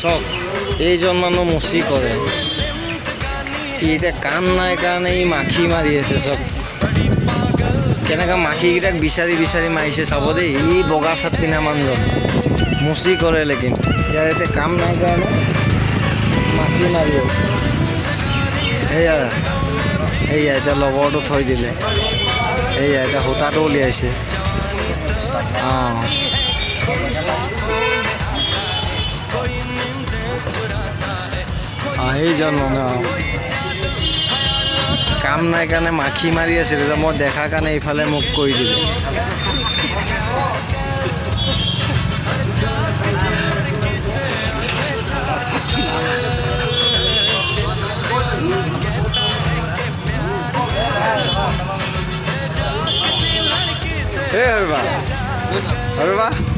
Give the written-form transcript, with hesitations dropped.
চক এইজন মানুহ মুচি কৰে এতিয়া কাম নাই কাৰণে ই মাখি মাৰি আছে চক কেনেকৈ মাখিকেইটাক বিচাৰি বিচাৰি মাৰিছে চাব দেই ই বগা চাট পিন্ধা মানুহজন মুচি কৰে লেকিন ইয়াৰ এতিয়া কাম নাই কাৰণে মাখি মাৰি আছে সেয়া সেয়া এতিয়া লগৰটো থৈ দিলে সেয়া এতিয়া সূতাটো উলিয়াইছে অঁ সেইজন মানুহ কাম নাই কাৰণে মাখি মাৰি আছিল মই দেখাৰ কাৰণে এইফালে মোক কৈ দিলে Hey, Arba.